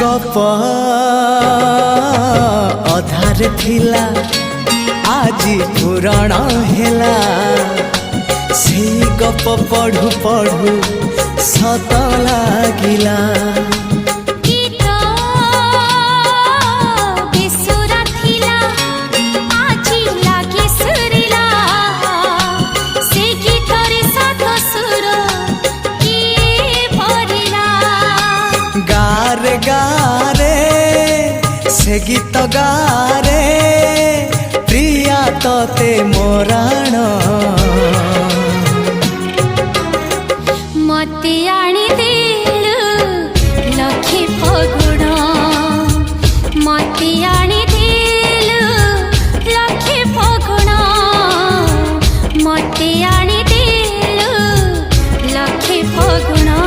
गप अधार थिला आजी पुराण हेला से गप पढ़ु पढ़ु सत लागिला। गारे गारे से गीत गारे प्रिया तोते मोराण